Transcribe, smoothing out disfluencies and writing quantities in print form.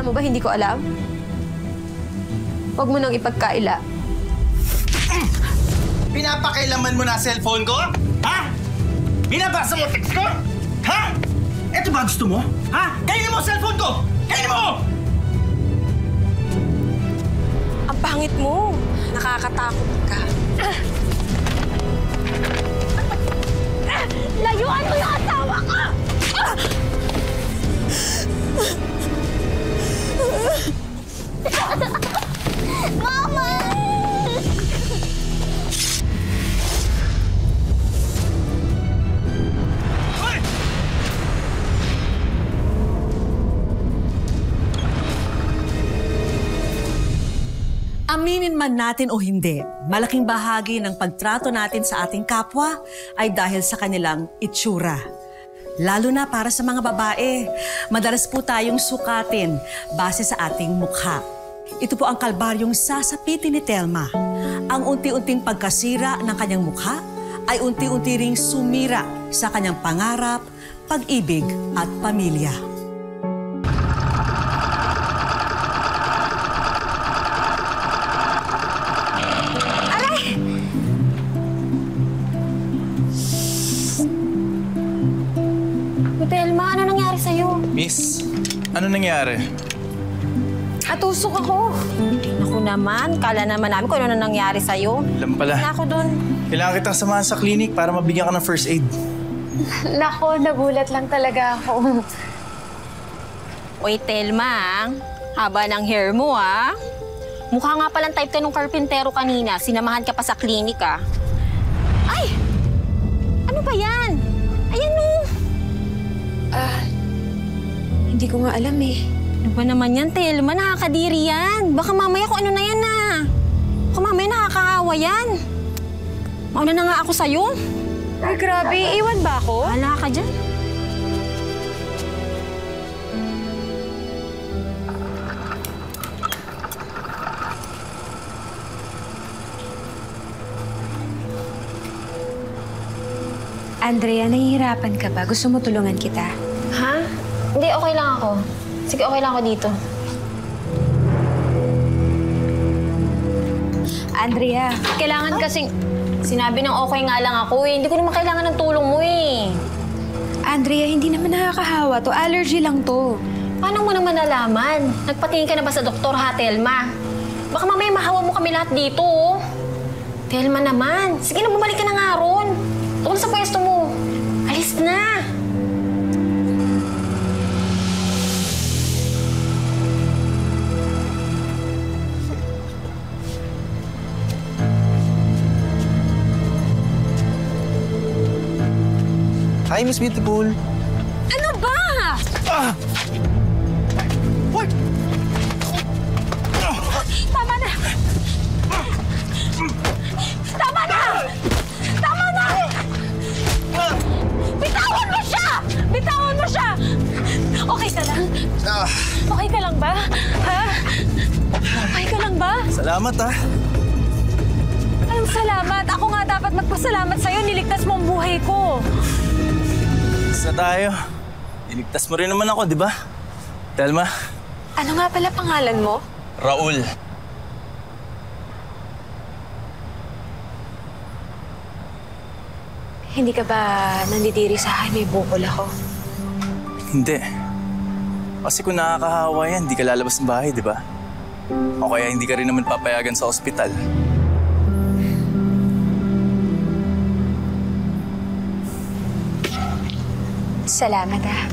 Akala mo ba hindi ko alam? Huwag mo nang ipagkaila. Pinapakailaman mo na cellphone ko? Ha? Binabasa mo text ko? Ha? Ito ba gusto mo? Ha? Kainin mo ang cellphone ko! Kainin mo! Ang pangit mo. Nakakatakot ka. Layuan mo yung asawa ko! Mama! Aminin man natin o hindi, malaking bahagi ng pagtrato natin sa ating kapwa ay dahil sa kanilang itsura. Lalo na para sa mga babae, madalas po tayong sukatin base sa ating mukha. Ito po ang kalbaryong sasapitin ni Telma. Ang unti-unting pagkasira ng kanyang mukha ay unti-unti ring sumira sa kanyang pangarap, pag-ibig at pamilya. Telma, ano nangyari sa'yo? Miss, ano nangyari? Atusok ako. Naku naman, kala naman namin kung ano nangyari sa'yo. Alam pala. Na ako doon. Kailangan kitang samahan sa clinic para mabigyan ka ng first aid. Nako, nagulat lang talaga ako. Uy, Telma, haba ng hair mo, ah. Mukha nga palang type ka nung karpintero kanina. Sinamahan ka pa sa klinik, ah. Ay! Ano ba yan? Ayan, no. Hindi ko nga alam eh. Ano ba naman yan, Telma? Nakakadiri yan. Baka mamaya kung ano na yan, ah. Baka mamaya nakakahawa yan. Mauna na nga ako sa'yo. Ay, grabe. Iwan ba ako? Hala ka dyan. Andrea, nahihirapan ka ba? Gusto mo tulungan kita? Ha? Hindi, okay lang ako. Sige, okay lang ako dito. Andrea, Kailangan kasing... Sinabi ng okay nga lang ako eh. Hindi ko naman kailangan ng tulong mo eh. Andrea, hindi naman nakakahawa to. Allergy lang to. Paano mo naman nalaman? Nagpatingin ka na ba sa doktor ha, Telma? Baka mamaya mahawa mo kami lahat dito, oh. Telma naman. Sige na, bumalik ka na nga ron. Doon sa pwesto mo. Alis na. Hi, Miss Beautiful. Ano ba? Ah! What? Tama na! Tama na! Tama na! Bitawan mo siya! Bitawan mo siya! Okay ka lang? Okay ka lang ba? Ha? Okay ka lang ba? Salamat, ha? Anong salamat? Ako nga dapat magpasalamat sa'yo. Niligtas mo ang buhay ko. Sa tayo. Iligtas mo rin naman ako, di ba? Telma? Ano nga pala pangalan mo? Raul. Hindi ka ba nandidiri sa akin? May bukol ako. Hindi. Kasi kung nakakahawa yan, hindi ka lalabas ng bahay, di ba? O kaya hindi ka rin naman papayagan sa ospital. Salamat, ah.